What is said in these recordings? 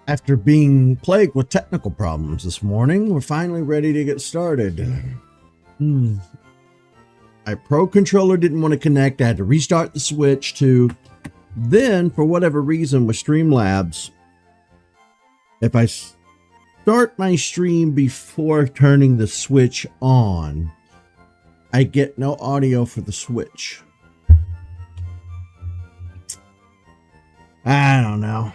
After being plagued with technical problems this morning, we're finally ready to get started. My Pro controller didn't want to connect. I had to restart the Switch to. Then, for whatever reason, with Streamlabs, if I start my stream before turning the Switch on, I get no audio for the Switch. I don't know.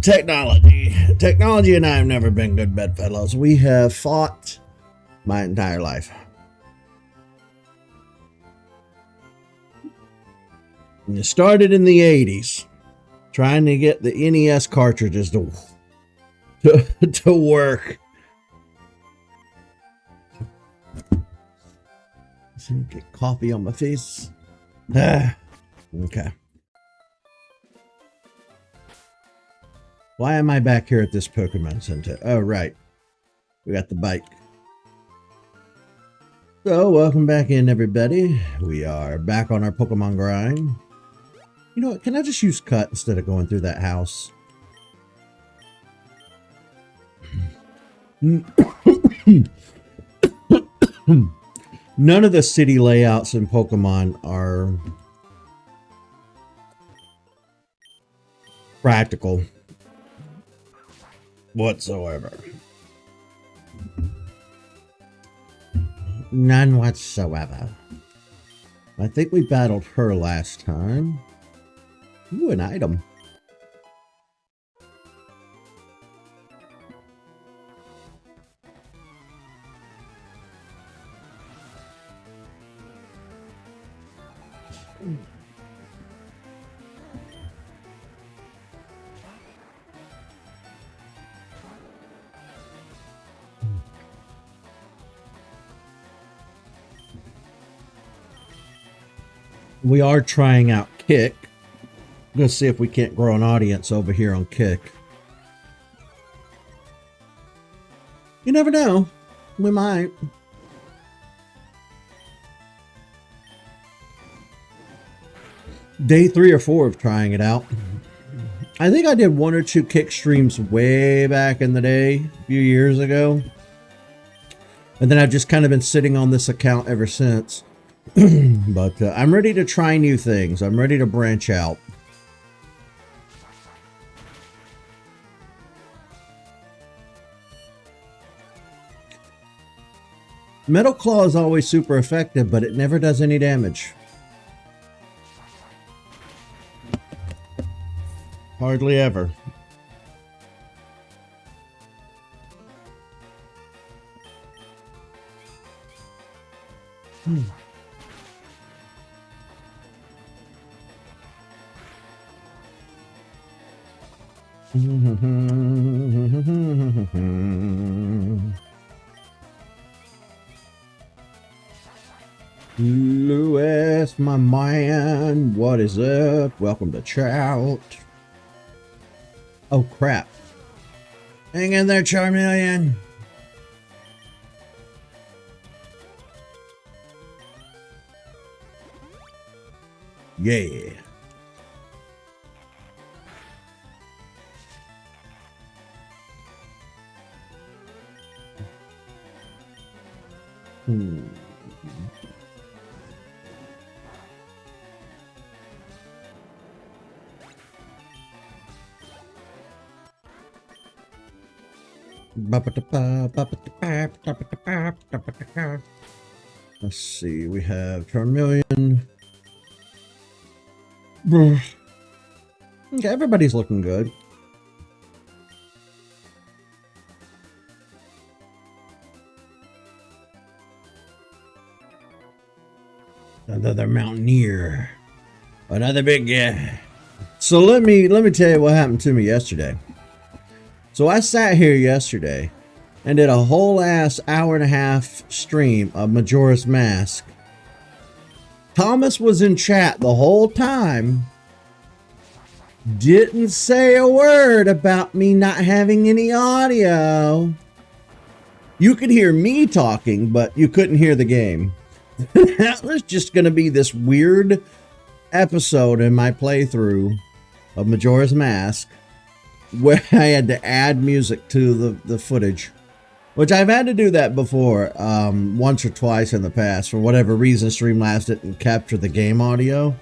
Technology and I have never been good bedfellows. We have fought my entire life. And it started in the 80s, trying to get the NES cartridges to work. Get coffee on my face. Okay. Why am I back here at this Pokemon Center? Oh, right. We got the bike. So, welcome back in, everybody. We are back on our Pokemon grind. You know what? Can I just use cut instead of going through that house? None of the city layouts in Pokemon are practical whatsoever. None whatsoever. I think we battled her last time. Ooh, an item. We are trying out Kick. Let's see if we can't grow an audience over here on Kick. You never know. We might. Day 3 or 4 of trying it out. I think I did 1 or 2 Kick streams way back in the day, a few years ago. And then I've just kind of been sitting on this account ever since. But I'm ready to try new things. I'm ready to branch out. Metal Claw is always super effective, but it never does any damage. Hardly ever. Lewis, my man, what is up? Welcome to Trout. Oh crap. Hang in there, Charmeleon. Yeah. Let's see, we have Charmeleon. Okay, everybody's looking good. Another Mountaineer. Another big guy. So let me tell you what happened to me yesterday. So I sat here yesterday and did a whole ass hour-and-a-half stream of Majora's Mask. Thomas was in chat the whole time. Didn't say a word about me not having any audio. You could hear me talking, but you couldn't hear the game. That was just going to be this weird episode in my playthrough of Majora's Mask. where I had to add music to the footage, which I've had to do that before, once or twice in the past. For whatever reason, Streamlabs didn't capture the game audio.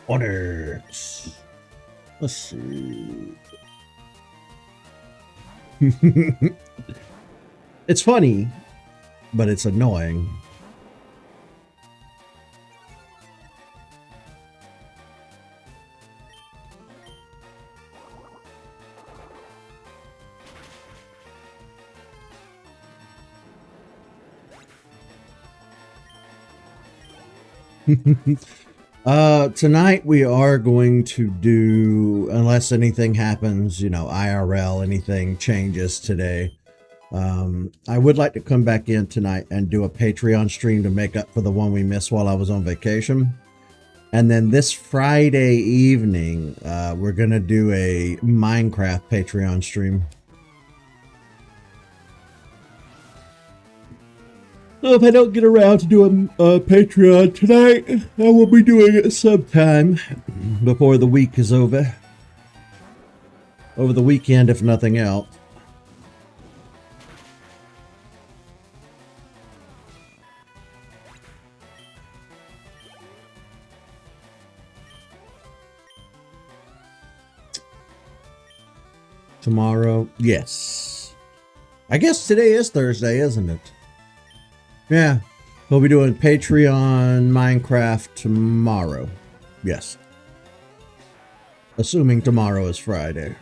Orders. Let's see. It's funny, but it's annoying. Tonight we are going to do, unless anything happens, you know, IRL, anything changes today. I would like to come back in tonight and do a Patreon stream to make up for the one we missed while I was on vacation. And then this Friday evening, we're going to do a Minecraft Patreon stream. If I don't get around to doing a Patreon tonight, I will be doing it sometime before the week is over. Over the weekend, if nothing else. Tomorrow, yes. I guess today is Thursday, isn't it? Yeah, we'll be doing Patreon Minecraft tomorrow. Yes. Assuming tomorrow is Friday.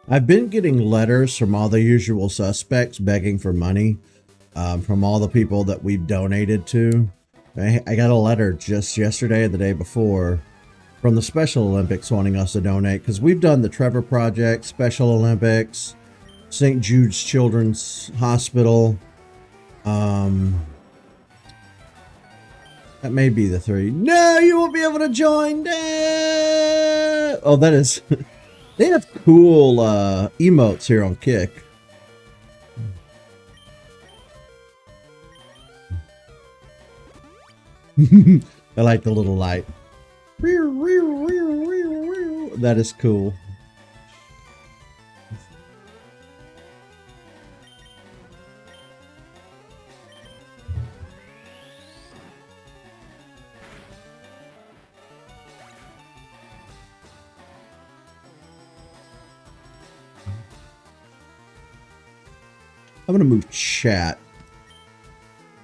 I've been getting letters from all the usual suspects begging for money, from all the people that we've donated to. I got a letter just yesterday or the day before from the Special Olympics wanting us to donate, because we've done the Trevor Project, Special Olympics, St. Jude's Children's Hospital. That may be the three. No, you won't be able to join. Oh, that is... They have cool emotes here on Kick. I like the little light. That is cool. I'm going to move chat.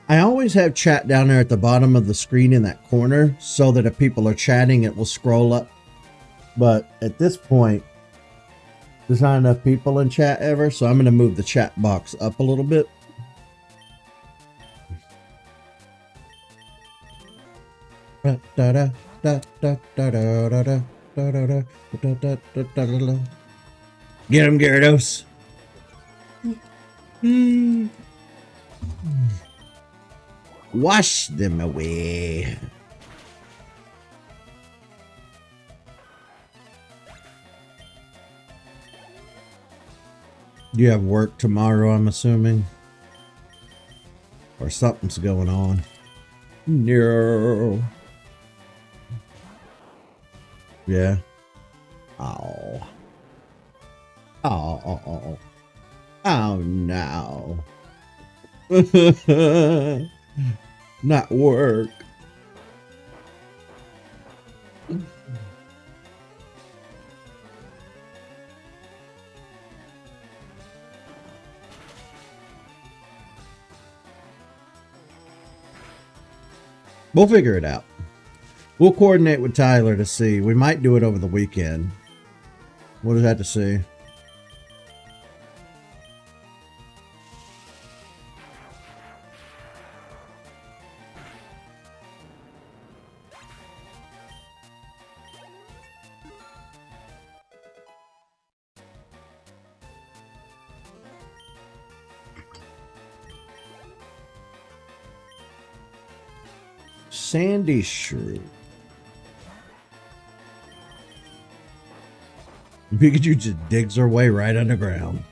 I always have chat down there at the bottom of the screen in that corner so that if people are chatting, it will scroll up. But at this point, there's not enough people in chat ever, so I'm going to move the chat box up a little bit. Get him, Gyarados. Wash them away. You have work tomorrow, I'm assuming? Or something's going on. No. Yeah. Oh. Oh. Oh no. Not work. We'll figure it out. We'll coordinate with Tyler to see. We might do it over the weekend. What does that to see? Sandy shrew. Pikachu just digs her way right underground.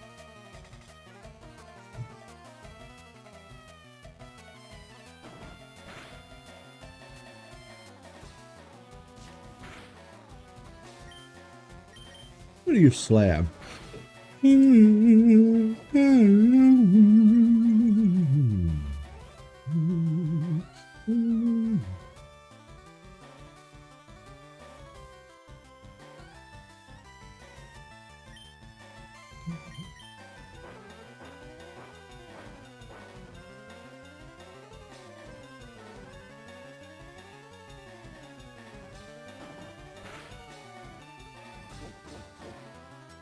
What do you slab?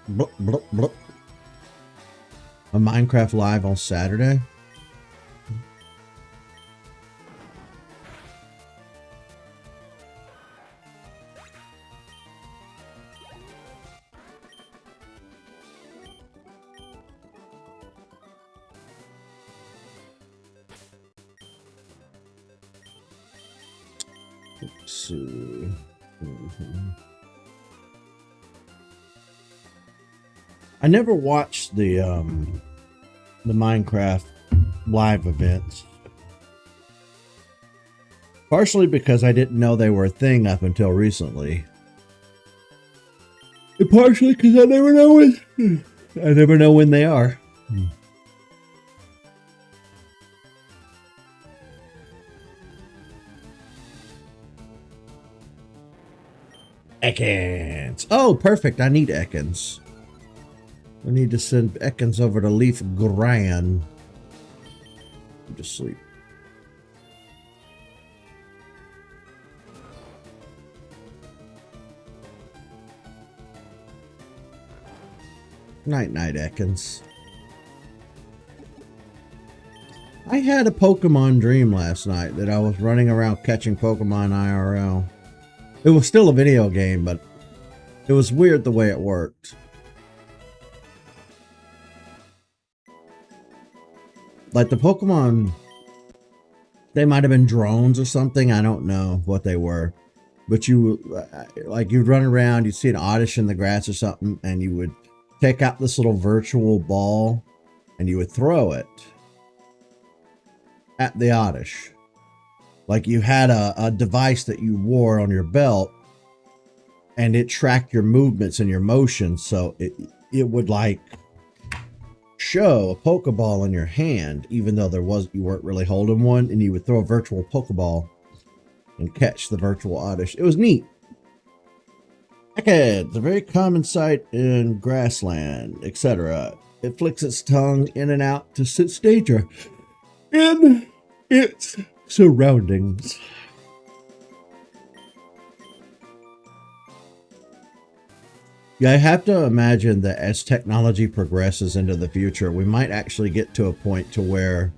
Blup, blup, blup. A Minecraft live on Saturday. Let's see. I never watched the Minecraft live events. Partially because I didn't know they were a thing up until recently. And partially because I never know when they are. Ekans. Oh, perfect. I need Ekans. I need to send Ekans over to Leaf Gran. Just sleep. Night, night, Ekans. I had a Pokemon dream last night that I was running around catching Pokemon IRL. It was still a video game, but it was weird the way it worked. Like the Pokemon, they might have been drones or something. I don't know what they were. But you, like, you'd run around, you'd see an Oddish in the grass or something, and you would take out this little virtual ball, and you would throw it at the Oddish. Like you had a device that you wore on your belt, and it tracked your movements and your motions, so it would like show a Pokeball in your hand, even though you weren't really holding one, and you would throw a virtual Pokeball and catch the virtual Oddish. It was neat. It's a very common sight in grassland, etc. It flicks its tongue in and out to sense danger in its surroundings. Yeah, I have to imagine that as technology progresses into the future, we might actually get to a point to where,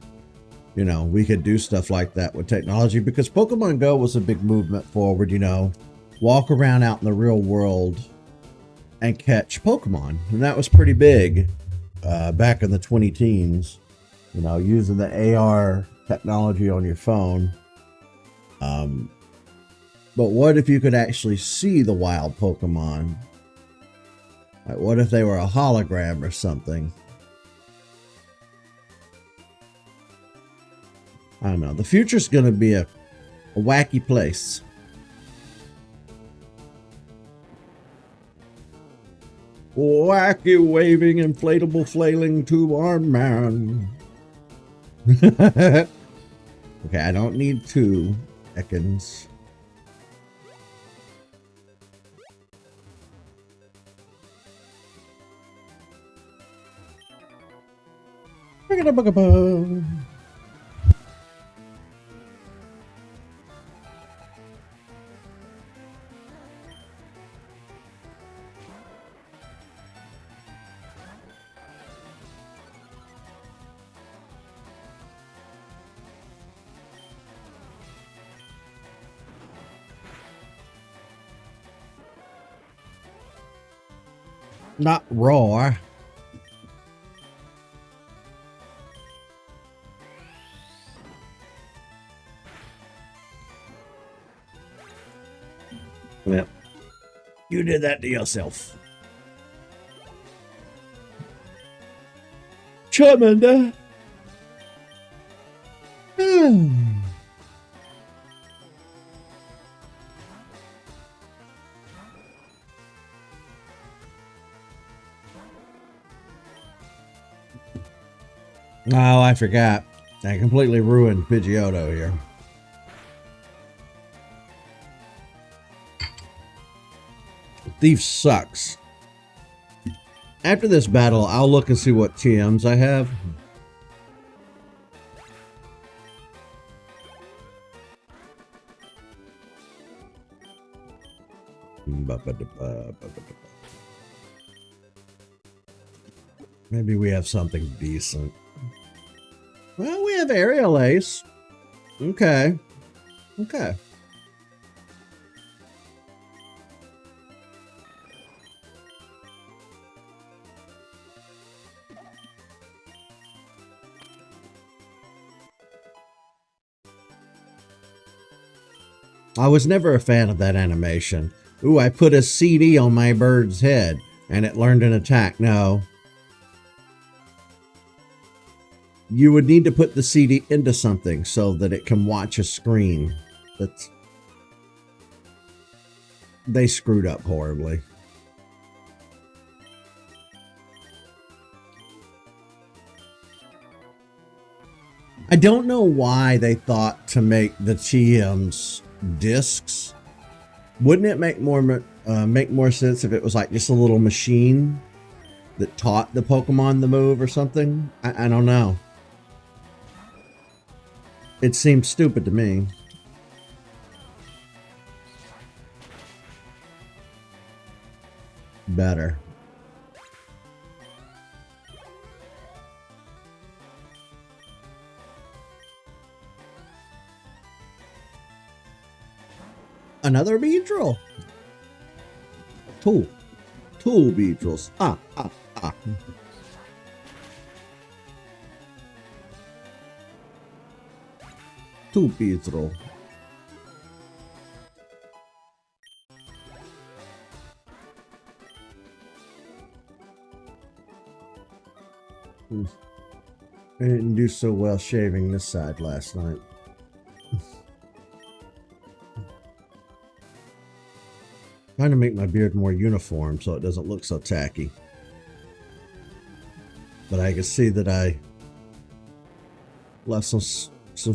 you know, we could do stuff like that with technology, because Pokemon Go was a big movement forward, you know, walk around out in the real world and catch Pokemon. And that was pretty big back in the 2010s, you know, using the AR technology on your phone. But what if you could actually see the wild Pokemon? Like, what if they were a hologram or something? I don't know. The future's going to be a wacky place. Wacky waving inflatable flailing tube arm man. Okay, I don't need 2 Ekans. Not roar. Yep. You did that to yourself. Charmander. Oh, I forgot. I completely ruined Pidgeotto here. Thief sucks. After this battle, I'll look and see what TMs I have. Maybe we have something decent. Well, we have Aerial Ace. Okay. Okay. I was never a fan of that animation. Ooh, I put a CD on my bird's head and it learned an attack. No. You would need to put the CD into something so that it can watch a screen. They screwed up horribly. I don't know why they thought to make the TMs discs. Wouldn't it make more sense if it was like just a little machine that taught the Pokemon the move or something? I don't know. It seems stupid to me. Better. Another Beedrill. Two Beedrills. Two Beedrill. I didn't do so well shaving this side last night. Trying to make my beard more uniform so it doesn't look so tacky. But I can see that I left some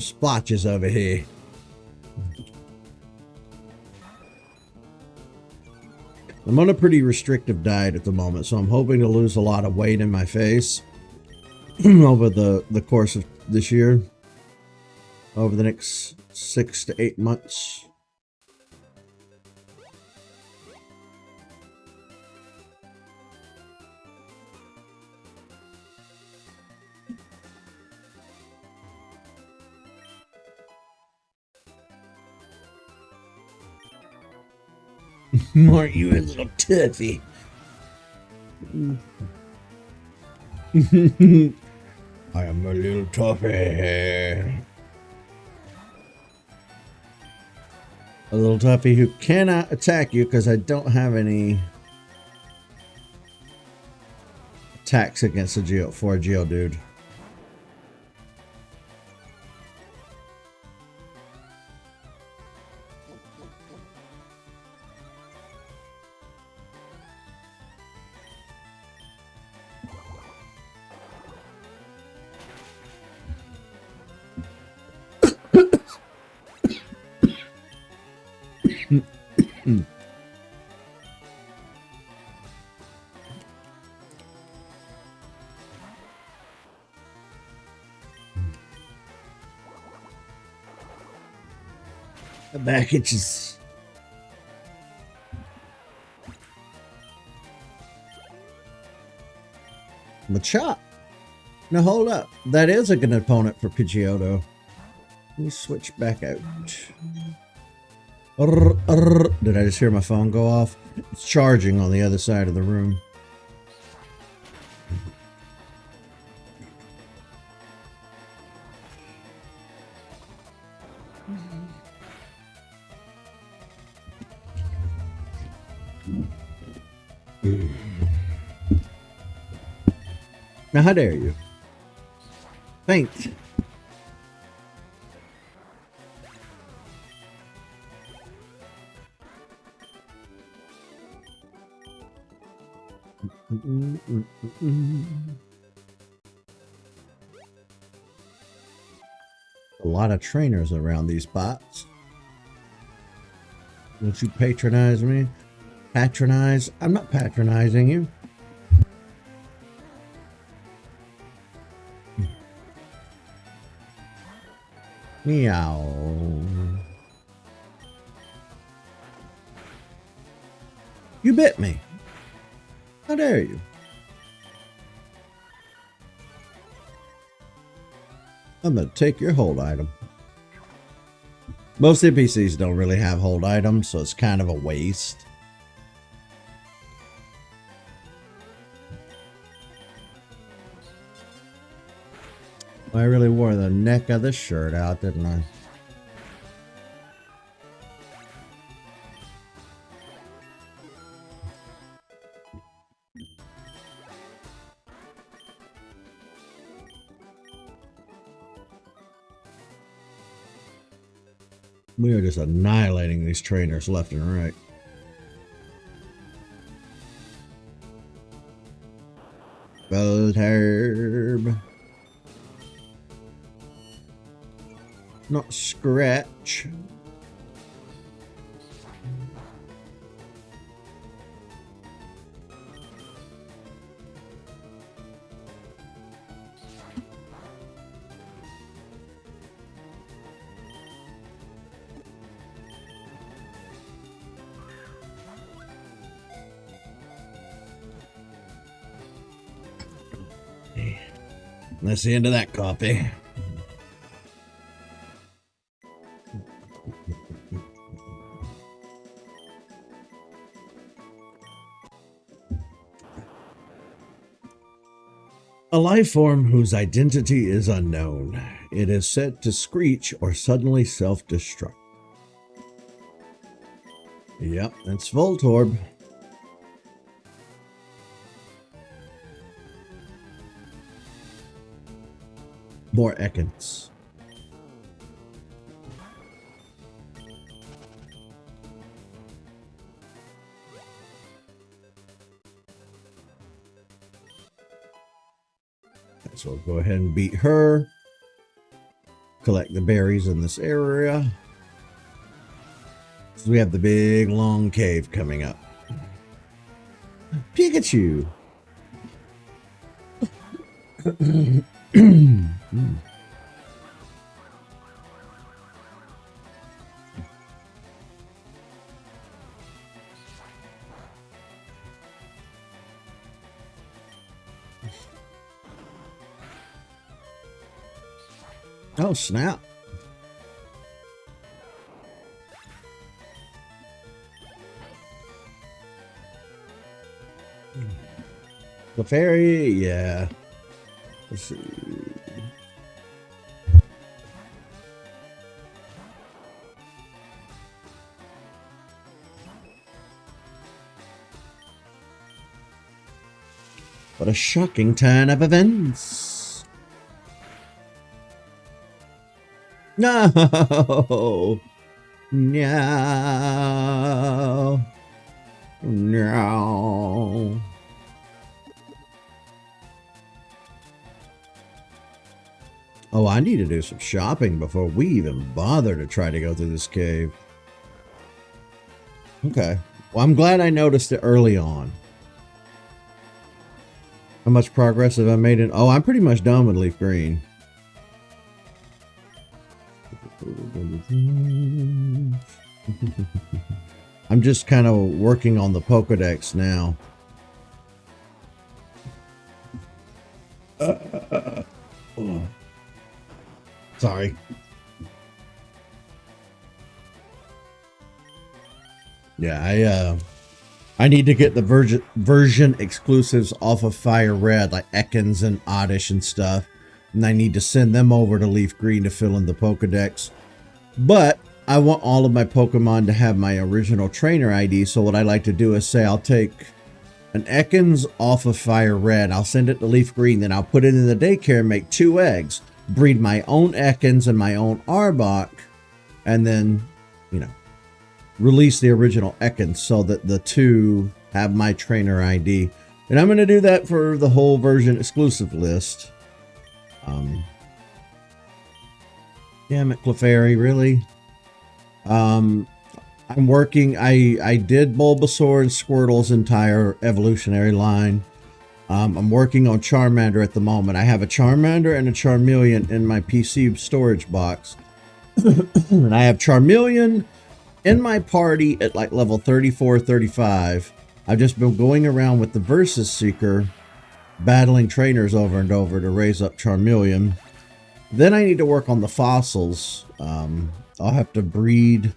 splotches over here. I'm on a pretty restrictive diet at the moment, so I'm hoping to lose a lot of weight in my face over the course of this year, over the next 6 to 8 months. Aren't you a little turfy? I am a little toughy. A little toughy who cannot attack you because I don't have any attacks against a Geodude. The back itches. Machop. Now hold up. That is a good opponent for Pidgeotto. Let me switch back out. Did I just hear my phone go off? It's charging on the other side of the room. Now, how dare you? Faint. A lot of trainers around these spots. Won't you patronize me? Patronize? I'm not patronizing you. Meow. You bit me. How dare you? I'm gonna take your hold item. Most NPCs don't really have hold items, so it's kind of a waste. I really wore the neck of the shirt out, didn't I? We are just annihilating these trainers left and right. Volterb. Not scratch. That's the end of that coffee. A life form whose identity is unknown. It is said to screech or suddenly self-destruct. Yep, that's Voltorb. More Ekans. So we'll go ahead and beat her. Collect the berries in this area. So we have the big long cave coming up. Pikachu. Oh, snap. The fairy, yeah. Let's see. What a shocking turn of events. No. No. No. Oh, I need to do some shopping before we even bother to try to go through this cave. Okay. Well, I'm glad I noticed it early on. How much progress have I made in? Oh, I'm pretty much done with Leaf Green. I'm just kind of working on the Pokédex now. Sorry. Yeah, I need to get the version exclusives off of FireRed, like Ekans and Oddish and stuff. And I need to send them over to Leaf Green to fill in the Pokedex. But I want all of my Pokemon to have my original trainer ID. So what I like to do is say I'll take an Ekans off of FireRed. I'll send it to Leaf Green, then I'll put it in the daycare and make 2 eggs. Breed my own Ekans and my own Arbok, and then, you know, release the original Ekans so that the 2 have my trainer ID. And I'm going to do that for the whole version exclusive list. Damn it, Clefairy, really? I'm working, I did Bulbasaur and Squirtle's entire evolutionary line. I'm working on Charmander at the moment. I have a Charmander and a Charmeleon in my PC storage box. And I have Charmeleon in my party at like level 34, 35. I've just been going around with the Versus Seeker, battling trainers over and over to raise up Charmeleon. Then I need to work on the fossils. I'll have to breed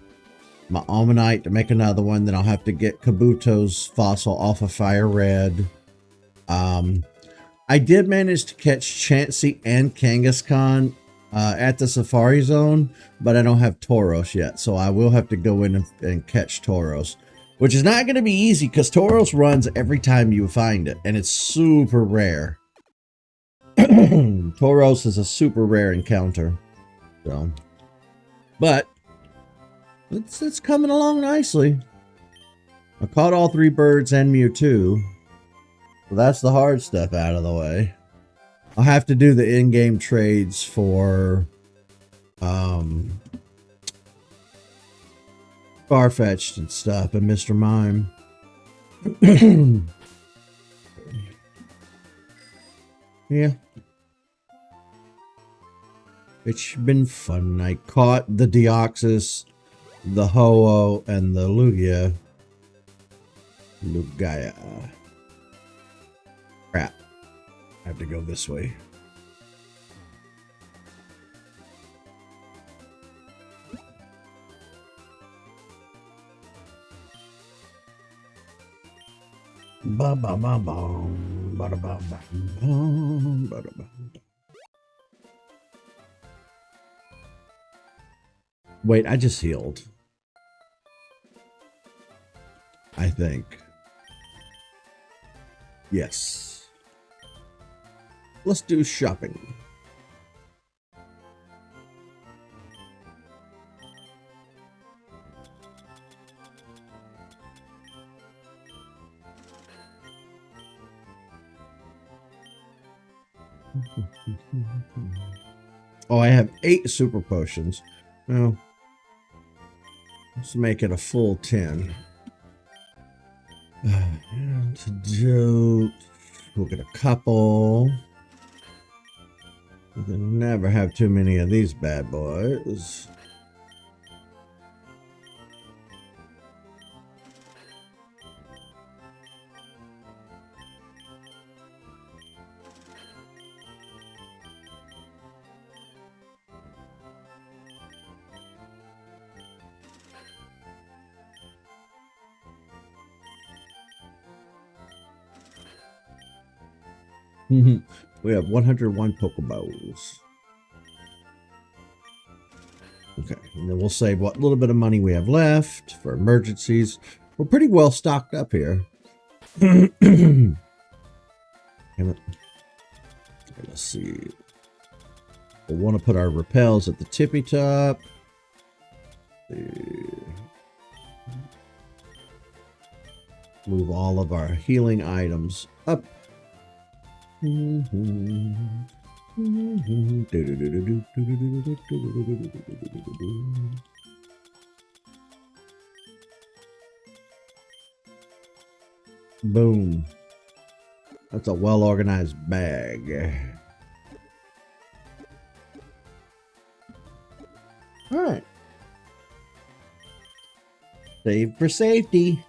my Ammonite to make another one. Then I'll have to get Kabuto's fossil off of FireRed. I did manage to catch Chansey and Kangaskhan at the Safari Zone, but I don't have Tauros yet. So I will have to go in and catch Tauros, which is not going to be easy because Tauros runs every time you find it, and it's super rare. Tauros is a super rare encounter. So, but it's coming along nicely. I caught all 3 birds and Mewtwo. So that's the hard stuff out of the way. I'll have to do the in-game trades for Farfetch'd and stuff and Mr. Mime. Yeah. It's been fun. I caught the Deoxys, the Ho-Oh, and the Lugia. Crap. I have to go this way. Ba ba ba bum, ba da ba ba bum, ba da ba. Wait, I just healed. I think. Yes. Let's do shopping. Oh, I have 8 super potions. Well, let's make it a full 10. Antidote. We'll get a couple. We can never have too many of these bad boys. We have 101 Pokeballs. Okay, and then we'll save what little bit of money we have left for emergencies. We're pretty well stocked up here. Damn it. Okay, let's see. We'll want to put our repels at the tippy top. Move all of our healing items up. Boom. That's a well-organized bag. All right. Save for safety.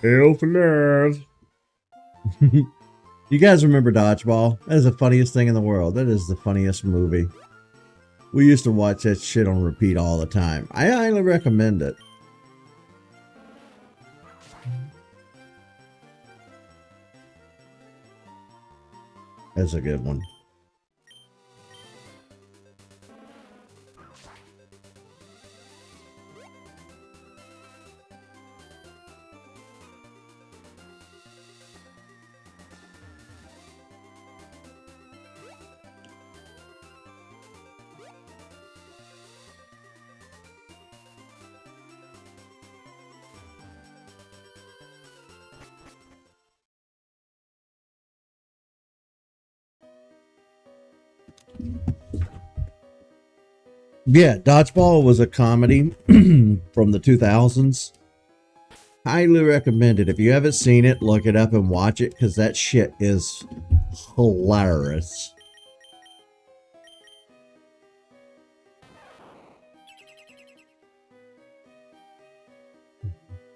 Hell for nerve. You guys remember Dodgeball? That is the funniest thing in the world. That is the funniest movie. We used to watch that shit on repeat all the time. I highly recommend it. That's a good one. Yeah, Dodgeball was a comedy from the 2000s. Highly recommended. If you haven't seen it, look it up and watch it because that shit is hilarious.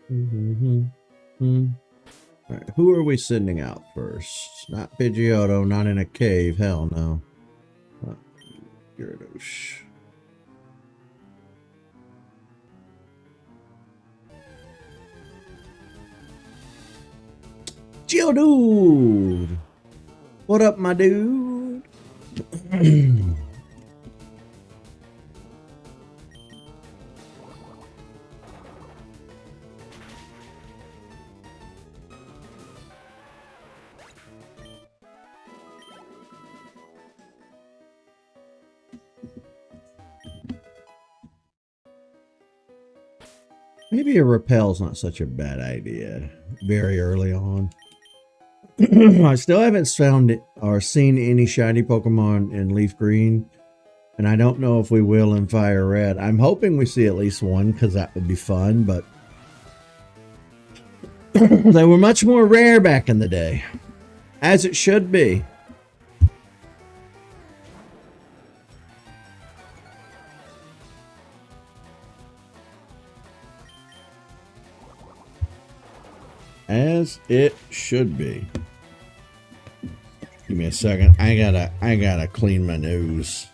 All right, who are we sending out first? Not Pidgeotto, not in a cave. Hell no. Gyarados. Geodude! What up, my dude? Maybe a repel's not such a bad idea very early on. I still haven't found it or seen any shiny Pokemon in Leaf Green, and I don't know if we will in Fire Red. I'm hoping we see at least one because that would be fun, but they were much more rare back in the day, as it should be. As it should be. Give me a second. I gotta clean my nose.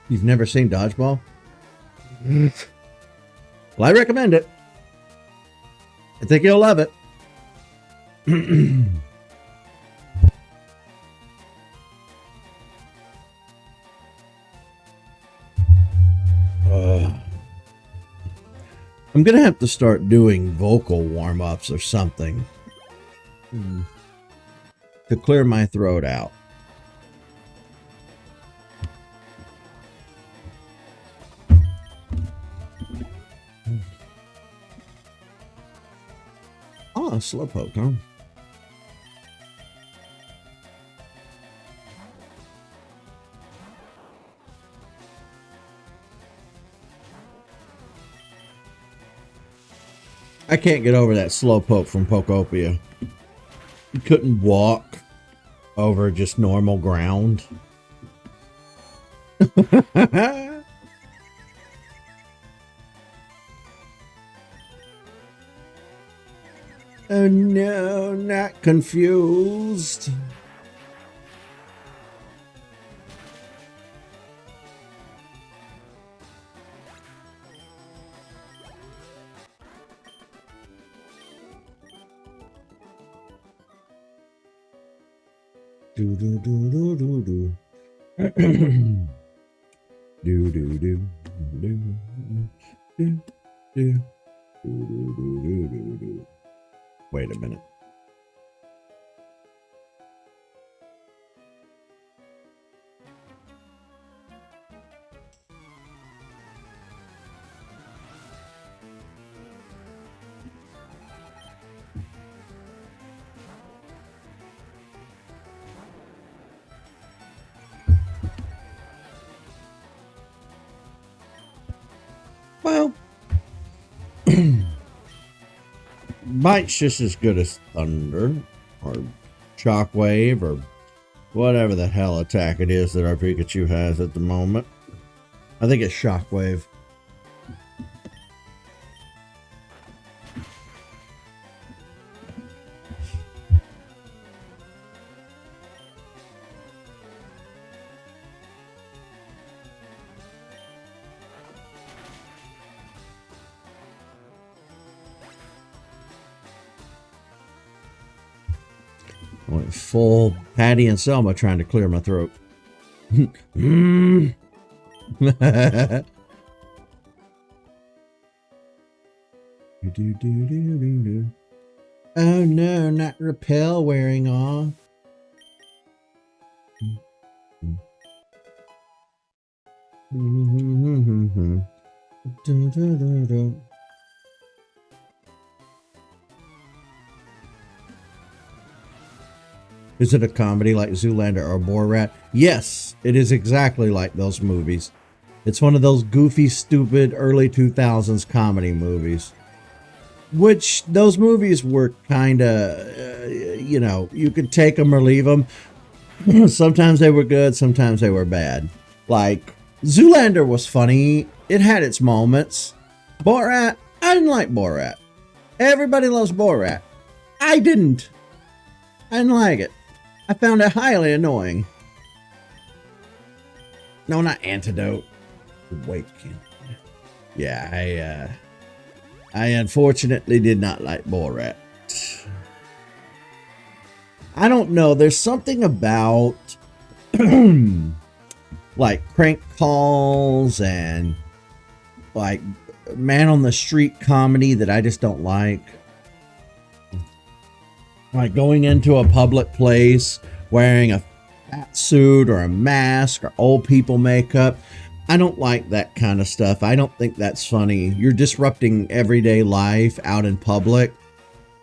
You've never seen Dodgeball? Well, I recommend it. I think you'll love it. I'm gonna have to start doing vocal warm-ups or something to clear my throat out. Oh, Slowpoke, huh? I can't get over that Slowpoke from Pokopia. He couldn't walk over just normal ground. Oh no, not confused. Do do do do do do. Do do do do do do do. Wait a minute. Well, Bite's just as good as Thunder or Shockwave or whatever the hell attack it is that our Pikachu has at the moment. I think it's Shockwave. I went full Patty and Selma trying to clear my throat. Oh no, not repel wearing off. Is it a comedy like Zoolander or Borat? Yes, it is exactly like those movies. It's one of those goofy, stupid early 2000s comedy movies. Which those movies were kind of, you know, you could take them or leave them. Sometimes they were good, sometimes they were bad. Like, Zoolander was funny. It had its moments. Borat, I didn't like Borat. Everybody loves Borat. I didn't. I didn't like it. I found it highly annoying. No, not Antidote. Awaken. Yeah, I unfortunately did not like Borat. I don't know. There's something about like crank calls and like man on the street comedy that I just don't like. Like going into a public place wearing a fat suit or a mask or old people makeup. I don't like that kind of stuff. I don't think that's funny. You're disrupting everyday life out in public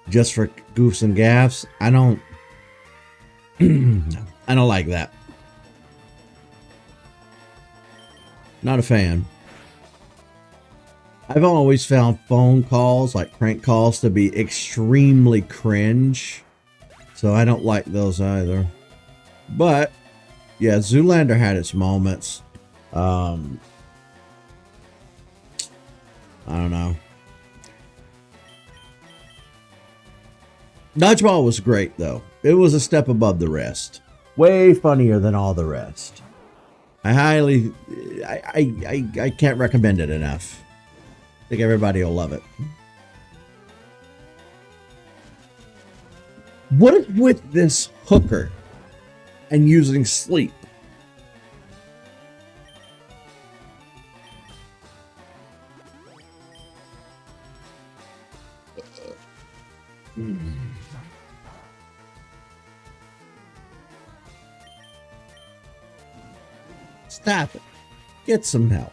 just for goofs and gaffs. I don't I don't like that. Not a fan. I've always found phone calls, like prank calls, to be extremely cringe. So I don't like those either. But, yeah, Zoolander had its moments. I don't know. Dodgeball was great, though. It was a step above the rest. Way funnier than all the rest. I can't recommend it enough. I think everybody will love it. What is with this hooker and using sleep? Stop it. Get some help.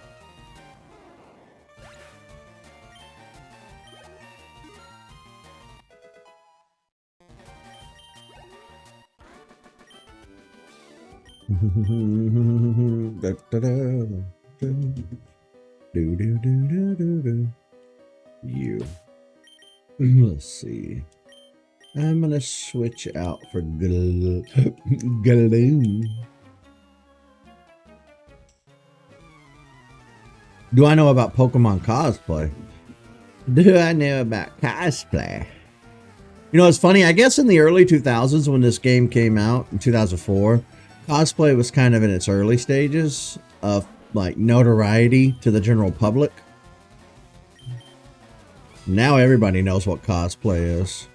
You. Let's see. I'm gonna switch out for Gloom. Do I know about Pokemon cosplay? Do I know about cosplay? You know, it's funny. I guess in the early 2000s when this game came out in 2004, cosplay was kind of in its early stages of like notoriety to the general public. Now everybody knows what cosplay is.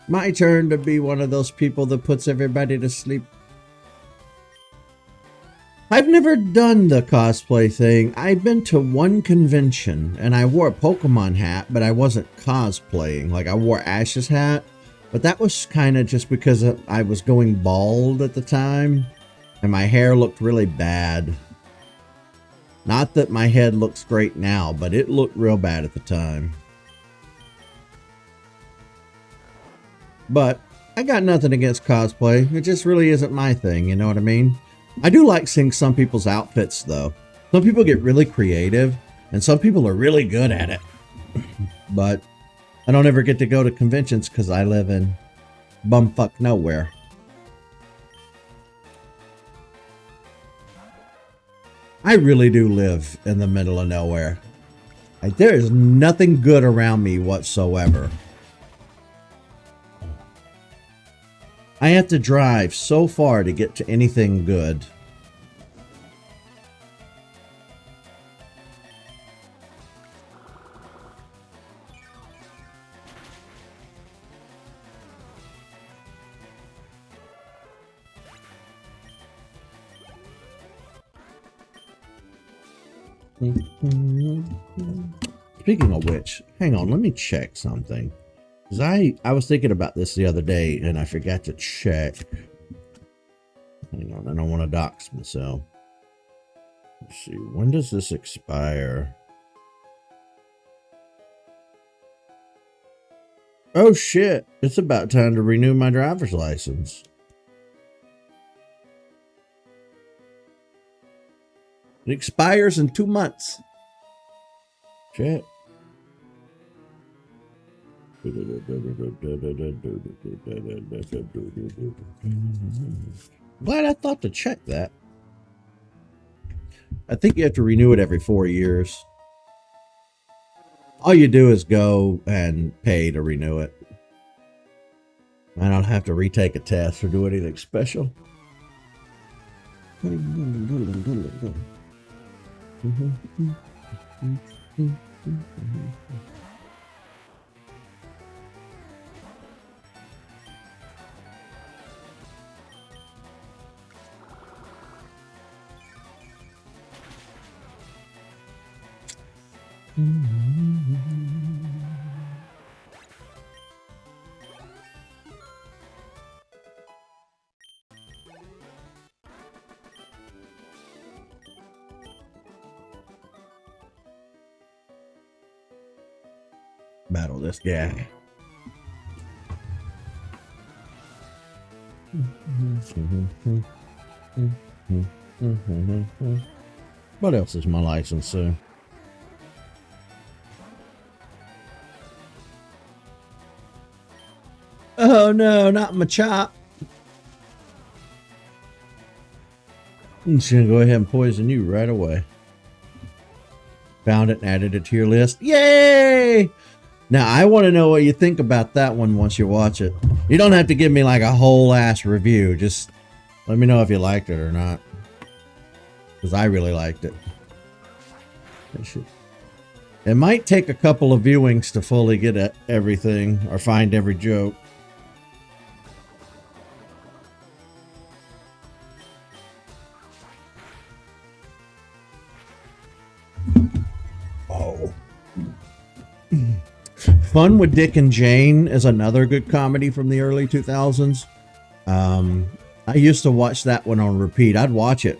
My turn to be one of those people that puts everybody to sleep. I've never done the cosplay thing. I've been to one convention and I wore a Pokemon hat, but I wasn't cosplaying. Like I wore Ash's hat, but that was kind of just because I was going bald at the time and my hair looked really bad. Not that my head looks great now, but it looked real bad at the time. But I got nothing against cosplay. It just really isn't my thing, you know what I mean? I do like seeing some people's outfits, though. Some people get really creative, and some people are really good at it. But I don't ever get to go to conventions because I live in bumfuck nowhere. I really do live in the middle of nowhere. Like, there is nothing good around me whatsoever. I have to drive so far to get to anything good. Speaking of which, hang on, let me check something. Cause I was thinking about this the other day and I forgot to check. Hang on, I don't want to dox myself. Let's see, when does this expire? Oh shit, it's about time to renew my driver's license. It expires in 2 months. Shit. Glad I thought to check that. I think you have to renew it every 4 years. All you do is go and pay to renew it. I don't have to retake a test or do anything special. Battle this guy. What else is my license to? Oh no, not my chop. I'm just gonna go ahead and poison you right away. Found it and added it to your list. Yay! Now, I want to know what you think about that one once you watch it. You don't have to give me like a whole ass review. Just let me know if you liked it or not. Because I really liked it. It might take a couple of viewings to fully get at everything or find every joke. Oh. Fun with Dick and Jane is another good comedy from the early 2000s. I used to watch that one on repeat. I'd watch it.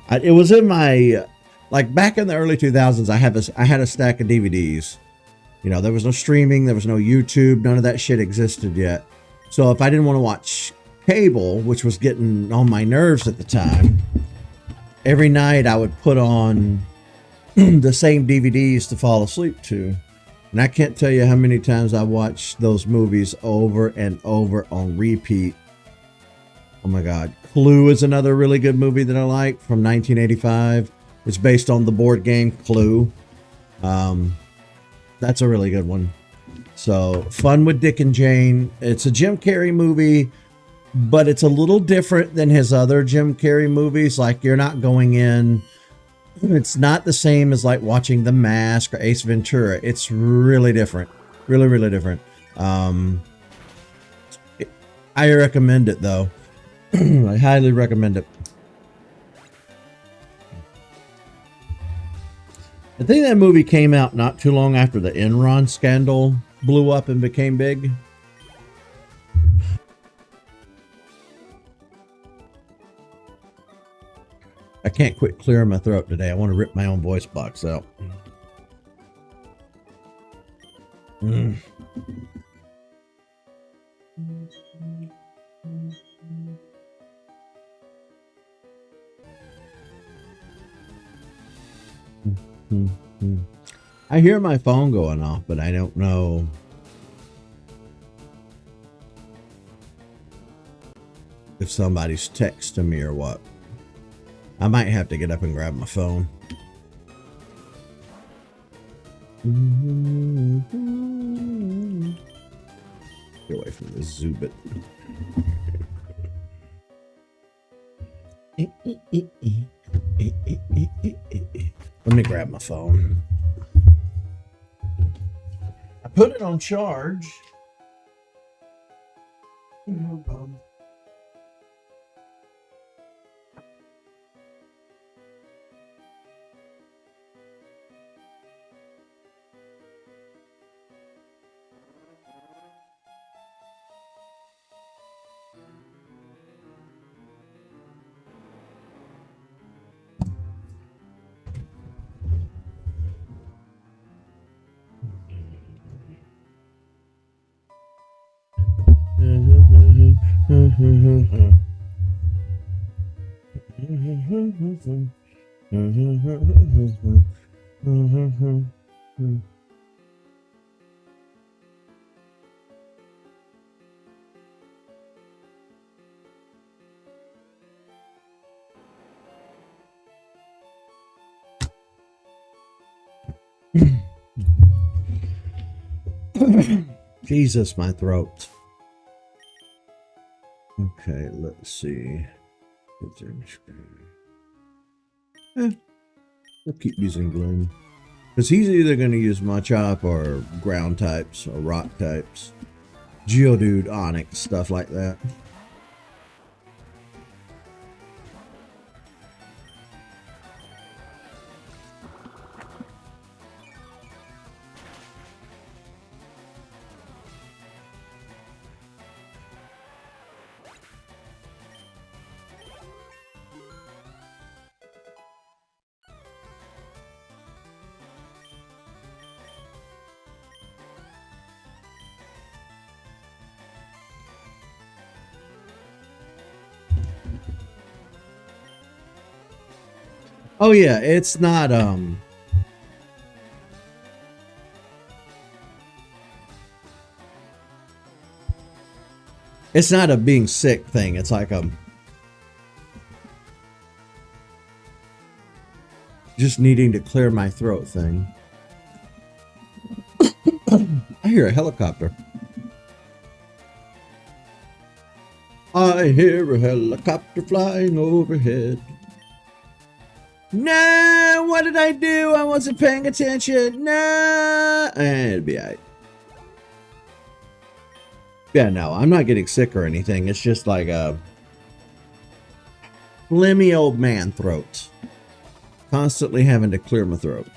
It was in my, like back in the early 2000s, I had a stack of DVDs. You know, there was no streaming, there was no YouTube, none of that shit existed yet. So if I didn't want to watch cable, which was getting on my nerves at the time, every night I would put on the same DVDs to fall asleep to. And I can't tell you how many times I watched those movies over and over on repeat. Oh my God. Clue is another really good movie that I like from 1985. It's based on the board game Clue. That's a really good one. So, Fun with Dick and Jane. It's a Jim Carrey movie, but it's a little different than his other Jim Carrey movies. Like, you're not going in... It's not the same as like watching The Mask or Ace Ventura. It's really different. Really, really different. I recommend it though. I highly recommend it. I think that movie came out not too long after the Enron scandal blew up and became big. I can't quit clearing my throat today. I want to rip my own voice box out. I hear my phone going off, but I don't know. If somebody's texting me or what. I might have to get up and grab my phone. Get away from this Zubit. Let me grab my phone. I put it on charge. No problem. Jesus, my throat. Okay, let's see. We'll keep using Gloom. Because he's either going to use Machop or ground types or rock types. Geodude, Onyx, stuff like that. Oh yeah, it's not it's not a being sick thing. It's like just needing to clear my throat thing. I hear a helicopter. I hear a helicopter flying overhead. No, what did I do? I wasn't paying attention. No, it'll be alright. Yeah, no, I'm not getting sick or anything. It's just like a phlegmy old man throat. Constantly having to clear my throat.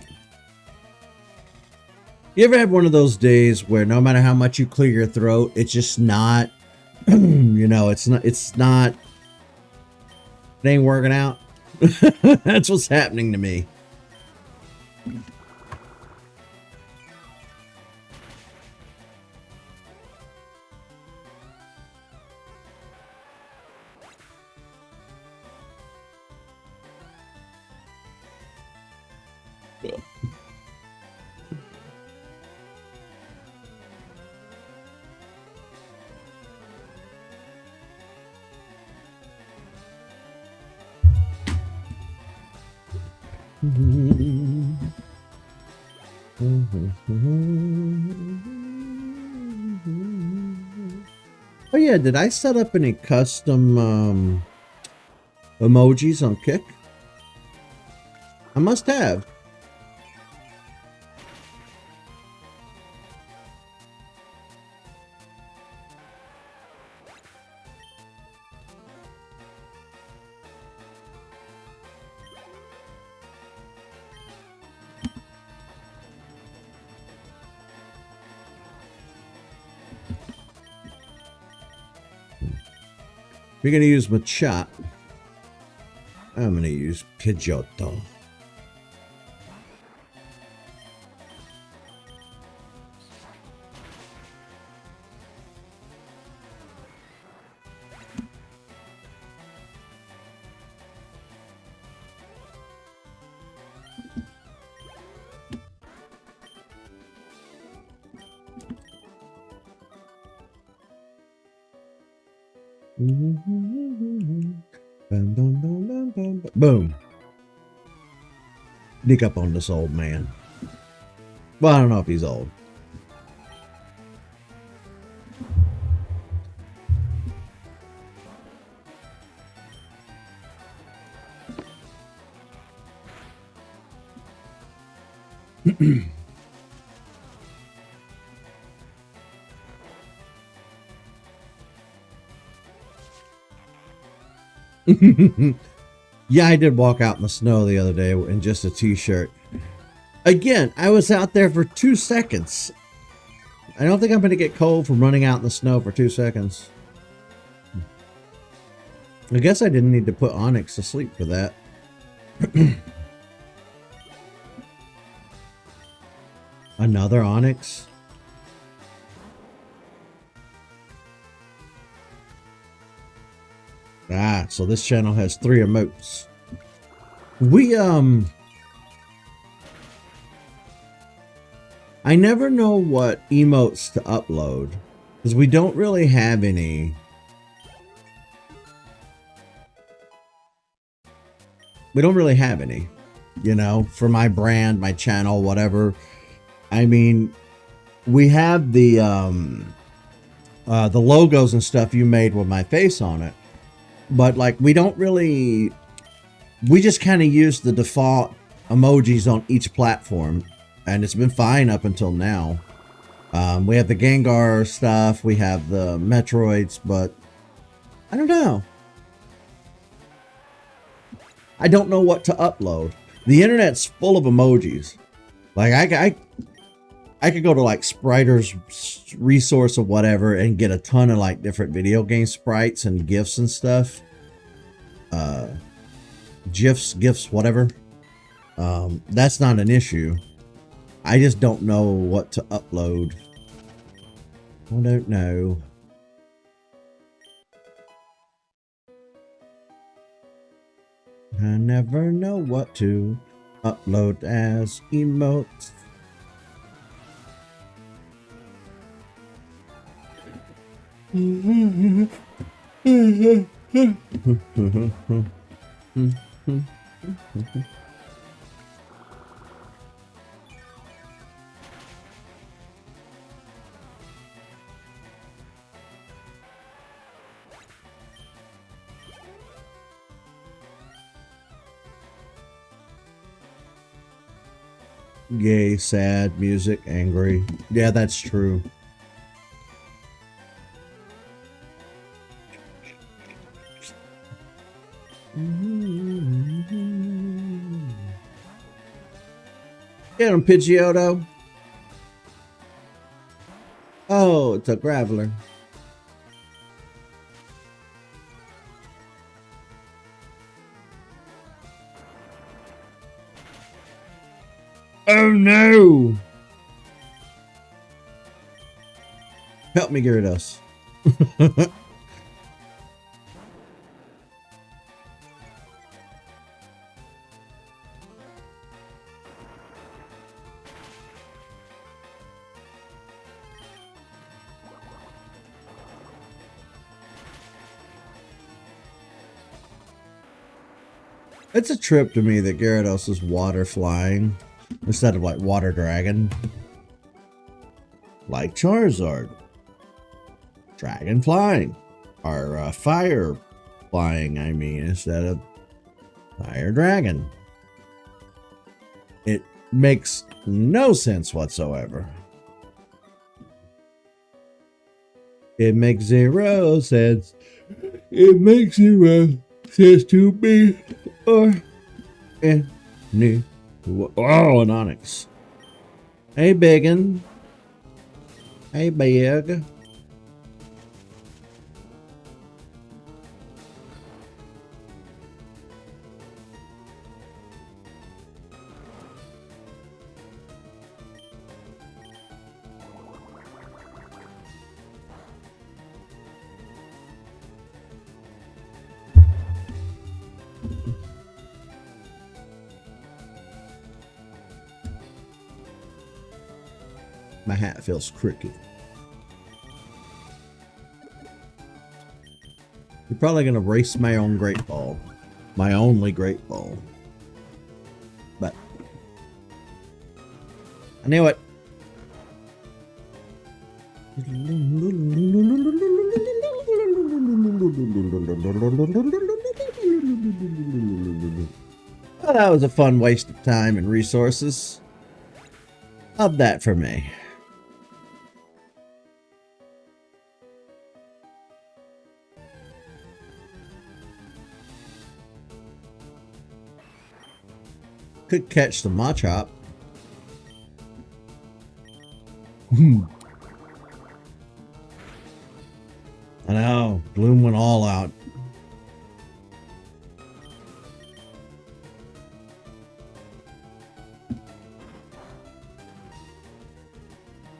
You ever have one of those days where no matter how much you clear your throat, it's just not, you know, it ain't working out? That's what's happening to me. Oh yeah, did I set up any custom emojis on Kick? I must have. We're going to use Machop. I'm going to use Pidgeotto. Boom. Sneak up on this old man. Well, I don't know if he's old. Yeah, I did walk out in the snow the other day in just a t-shirt. Again, I was out there for 2 seconds. I don't think I'm going to get cold from running out in the snow for 2 seconds. I guess I didn't need to put Onyx to sleep for that. Another Onyx? Ah, so this channel has 3 emotes. We, I never know what emotes to upload because we don't really have any. We don't really have any, you know, for my brand, my channel, whatever. I mean, we have the logos and stuff you made with my face on it, but like we don't really. We just kind of use the default emojis on each platform, and it's been fine up until now. We have the Gengar stuff, we have the Metroids, but I don't know. I don't know what to upload. The internet's full of emojis. Like I could go to like Spriter's resource or whatever and get a ton of like different video game sprites and GIFs and stuff. GIFs, whatever. That's not an issue. I just don't know what to upload. I don't know. I never know what to upload as emotes. Yay, sad, music, angry. Yeah, that's true. Get him, Pidgeotto. Oh, it's a Graveler. Oh no! Help me, Gyarados. It's a trip to me that Gyarados is water flying instead of like water dragon. Like Charizard. Dragon flying. Or fire flying, I mean, instead of fire dragon. It makes no sense whatsoever. It makes 0 sense. It makes 0 sense to me. Or any. Oh, an Onyx. Hey, biggin. Hey, big. My hat feels crooked. You're probably gonna race my own Great Ball. My only Great Ball. But I knew it. Well, that was a fun waste of time and resources. Love that for me. Could catch the Machop. I know. Bloom went all out.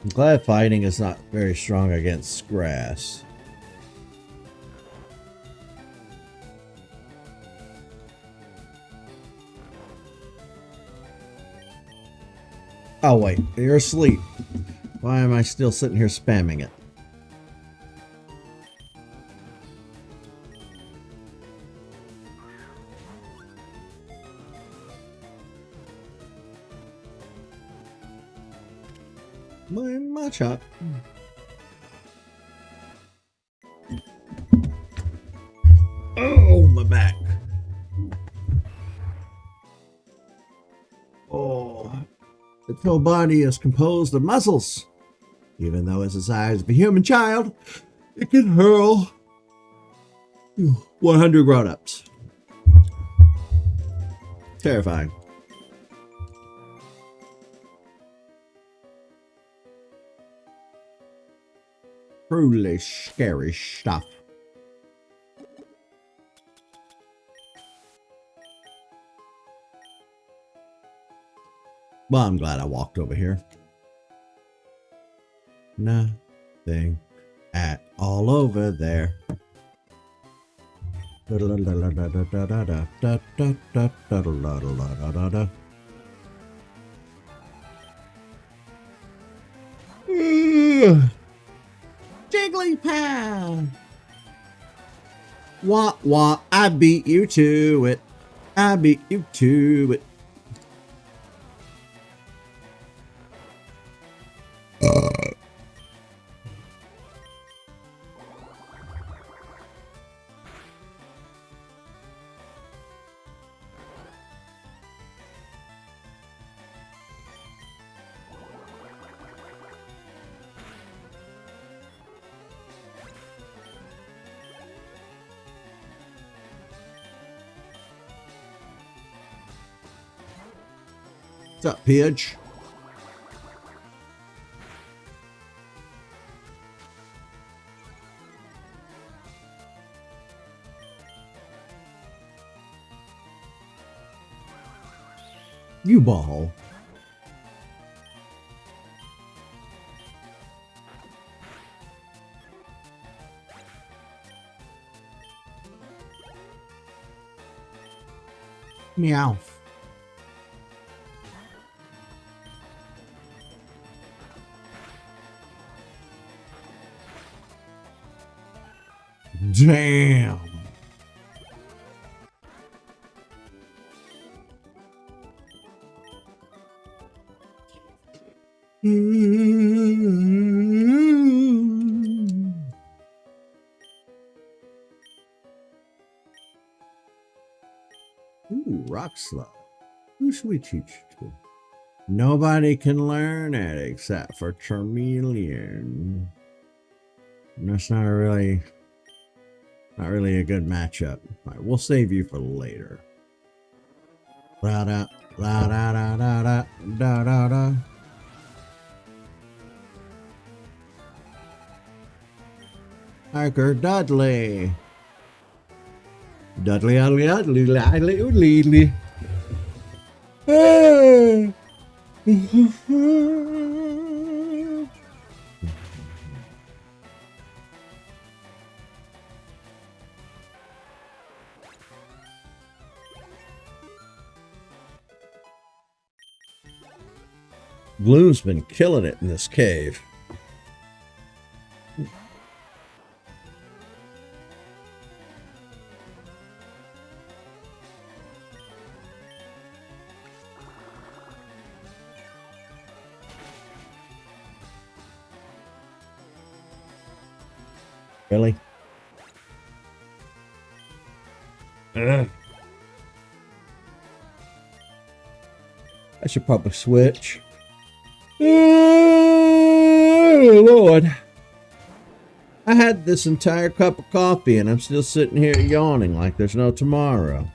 I'm glad fighting is not very strong against grass. Oh, wait. You're asleep. Why am I still sitting here spamming it? My shot. Oh, my back. Oh, its whole body is composed of muscles. Even though it's the size of a human child, it can hurl 100 grown-ups. Terrifying. Truly scary stuff. Well, I'm glad I walked over here. Nothing at all over there. Jigglypuff! Wah wah, I beat you to it. I beat you to it. What's up, Pidge? You ball. Meow. Damn. Ooh, rock slide. Who should we teach to? Nobody can learn it except for Charmeleon. That's not really a good matchup. All right, we'll save you for later. La da la da da da da da da da. Hiker Dudley. Dudley, Dudley, Dudley, Dudley, Dudley. Gloom's been killing it in this cave. Really? I should probably switch. Oh, Lord. I had this entire cup of coffee and I'm still sitting here yawning like there's no tomorrow.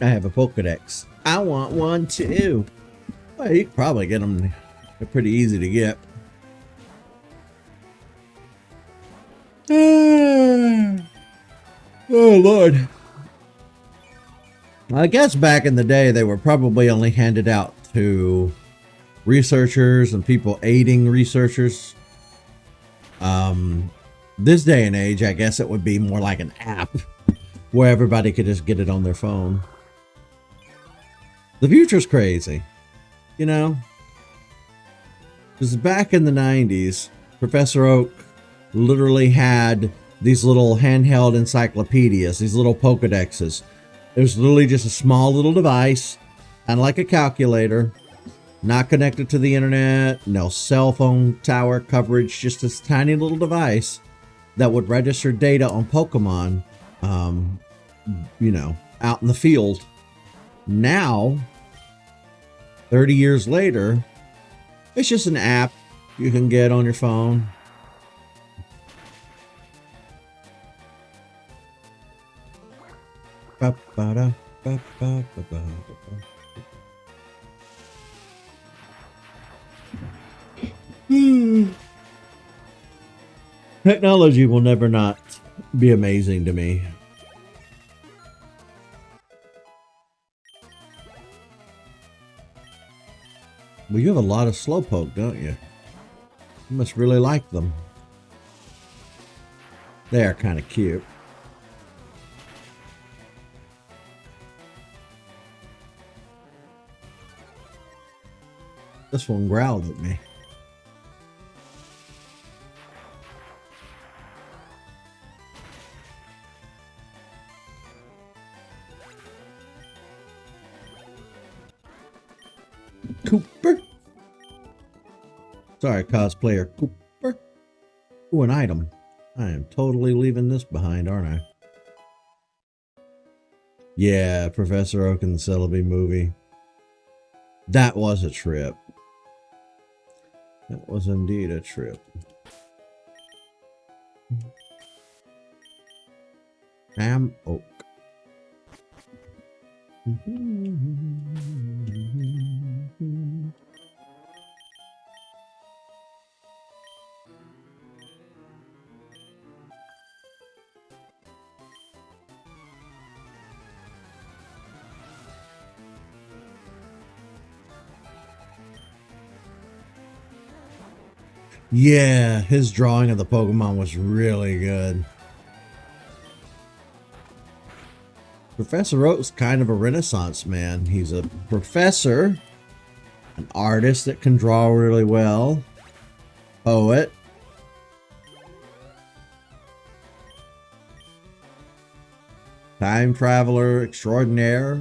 I have a Pokedex. I want one too. Well, you can probably get them. They're pretty easy to get. Oh, Lord. I guess back in the day, they were probably only handed out to researchers and people aiding researchers. This day and age, I guess it would be more like an app where everybody could just get it on their phone. The future's crazy, you know? Because back in the 90s, Professor Oak literally had these little handheld encyclopedias, these little Pokedexes. It was literally just a small little device, kind of like a calculator, not connected to the internet, no cell phone tower coverage, just this tiny little device that would register data on Pokemon, you know, out in the field. Now, 30 years later, it's just an app you can get on your phone. Technology will never not be amazing to me. Well, you have a lot of Slowpoke, don't you? You must really like them. They are kind of cute. This one growled at me. Cooper. Sorry, cosplayer Cooper. Ooh, an item. I am totally leaving this behind, aren't I? Yeah, Professor Oak and the Celebi movie. That was a trip. That was indeed a trip. Ham Oak. Yeah, his drawing of the Pokemon was really good. Professor Oak's kind of a renaissance man. He's a professor, an artist that can draw really well, poet. Time traveler extraordinaire.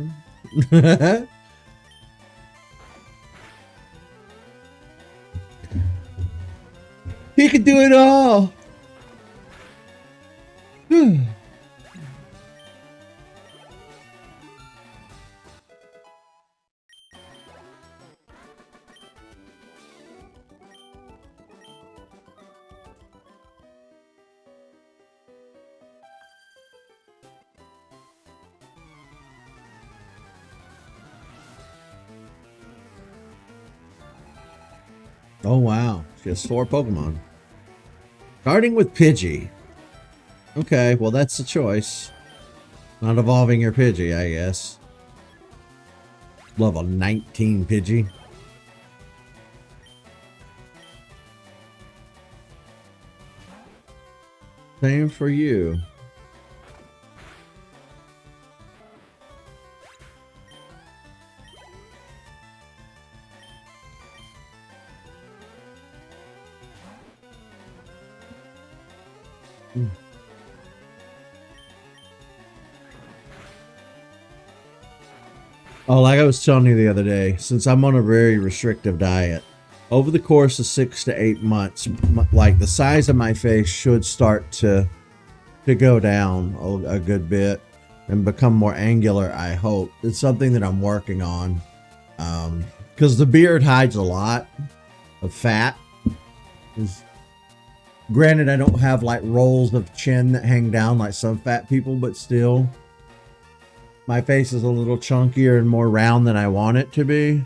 He can do it all. Oh wow, she has 4 Pokemon. Starting with Pidgey. Okay, well that's the choice. Not evolving your Pidgey, I guess. Level 19 Pidgey. Same for you. Oh, like I was telling you the other day, since I'm on a very restrictive diet, over the course of 6 to 8 months, like the size of my face should start to go down a good bit and become more angular, I hope. It's something that I'm working on. Because the beard hides a lot of fat. Granted, I don't have like rolls of chin that hang down like some fat people, but still. My face is a little chunkier and more round than I want it to be.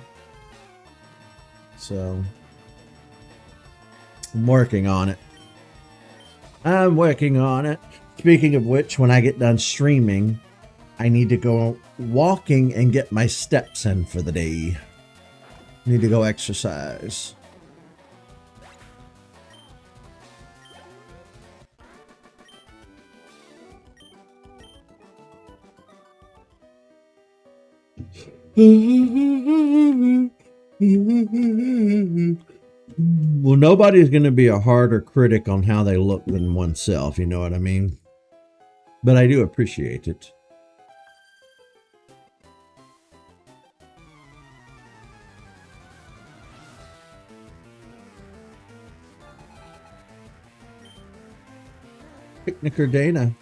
So I'm working on it. I'm working on it. Speaking of which, when I get done streaming, I need to go walking and get my steps in for the day. Need to go exercise. Well, nobody's going to be a harder critic on how they look than oneself, you know what I mean? But I do appreciate it. Picnicker Dana.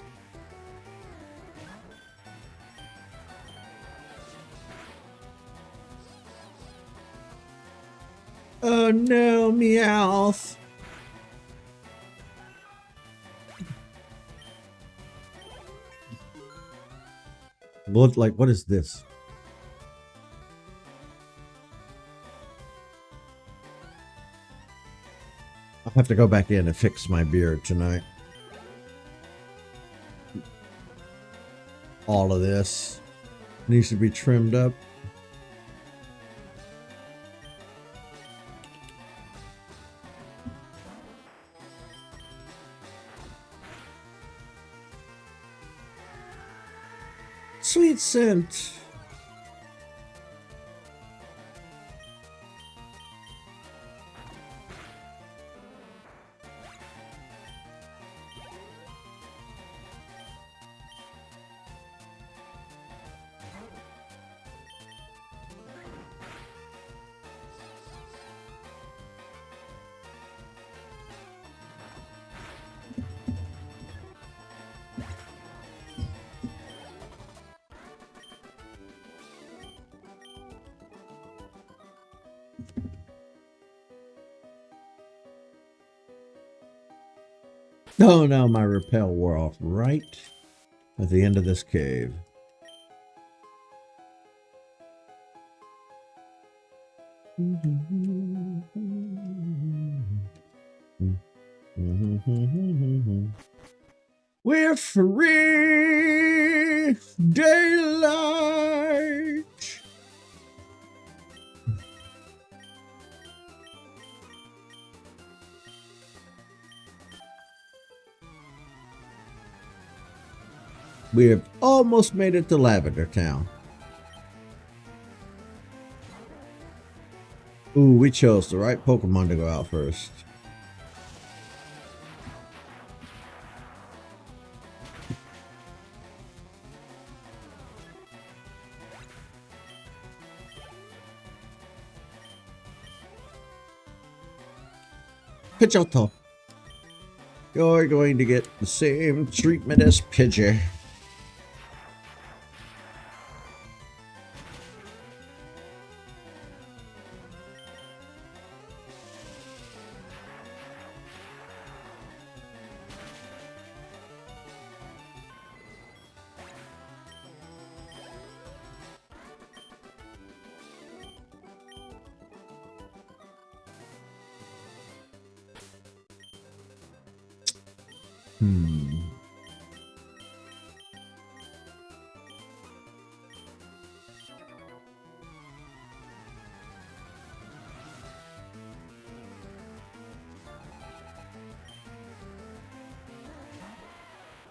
Oh no, Meowth. What is this? I'll have to go back in and fix my beard tonight. All of this needs to be trimmed up. Sweet scent. Oh no, my repel wore off right at the end of this cave. We're free daylight. We have almost made it to Lavender Town. Ooh, we chose the right Pokemon to go out first. Pidgeotto. You're going to get the same treatment as Pidgey.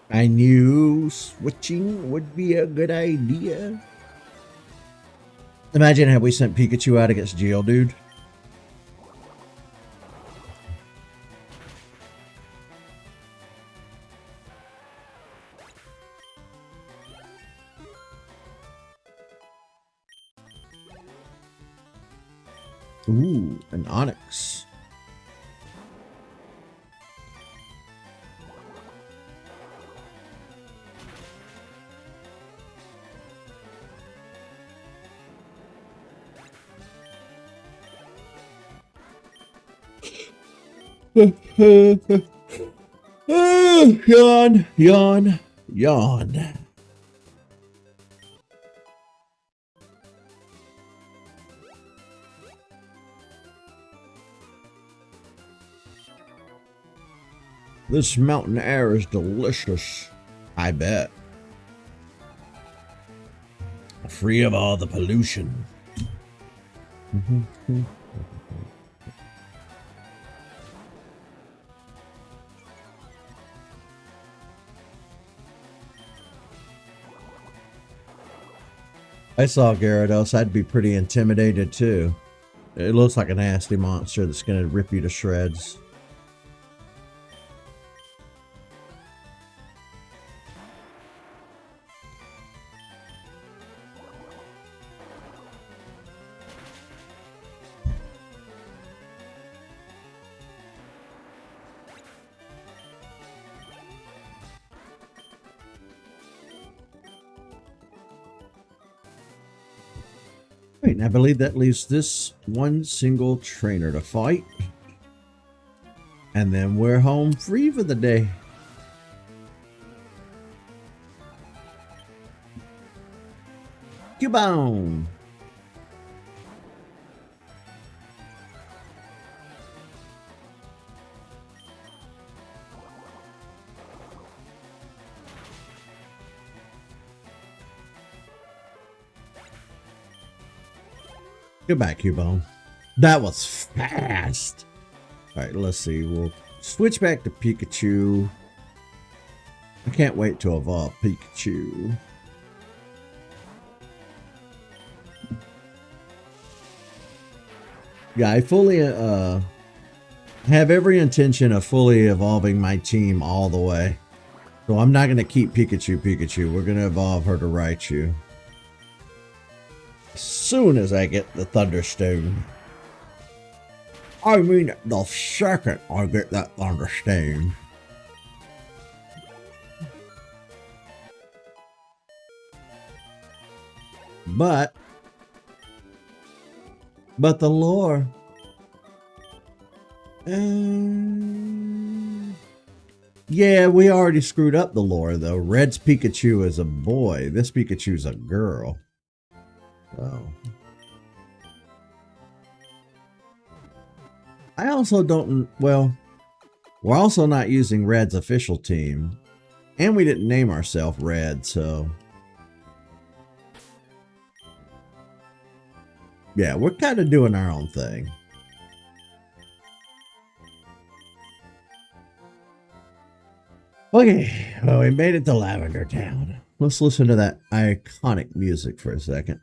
I knew switching would be a good idea. Imagine had we sent Pikachu out against Geodude. Ooh, an Onyx. Yawn, yawn, yawn. This mountain air is delicious. I bet. Free of all the pollution. I saw Gyarados, I'd be pretty intimidated too. It looks like a nasty monster that's going to rip you to shreds. Wait, and I believe that leaves this one single trainer to fight. And then we're home free for the day. Cubone! Goodbye, Cubone. That was fast. All right, let's see. We'll switch back to Pikachu. I can't wait to evolve Pikachu. Yeah, I fully have every intention of fully evolving my team all the way. So I'm not going to keep Pikachu. We're going to evolve her to Raichu. As soon as I get the Thunderstone. I mean, the second I get that Thunderstone. But the lore. Yeah, we already screwed up the lore though. Red's Pikachu is a boy. This Pikachu's a girl. Oh. I also don't, well, we're also not using Red's official team. And we didn't name ourselves Red, so. Yeah, we're kind of doing our own thing. Okay, well, we made it to Lavender Town. Let's listen to that iconic music for a second.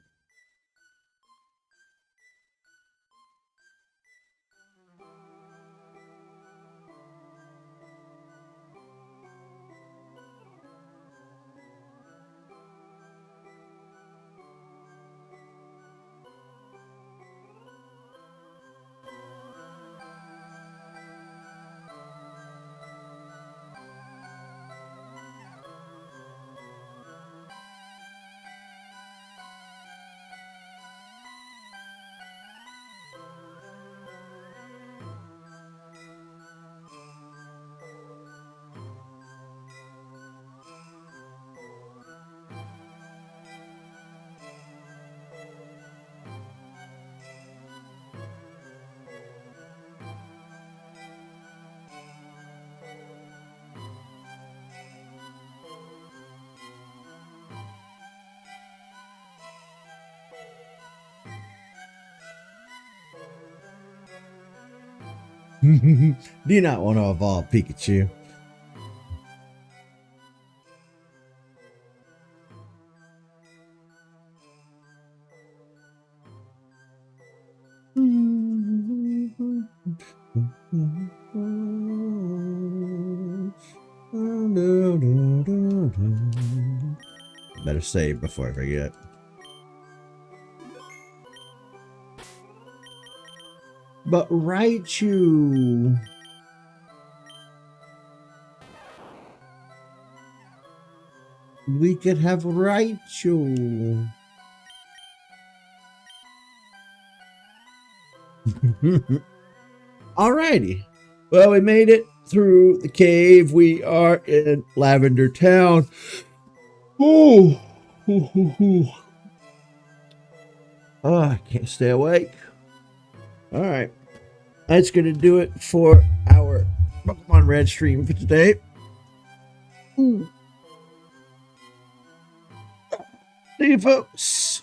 Do you not want to evolve Pikachu? Better save before I forget. But Raichu. We could have Raichu. Alrighty. Well, we made it through the cave. We are in Lavender Town. Oh, I can't stay awake. All right. That's going to do it for our Pokemon Red stream for today. See you, folks.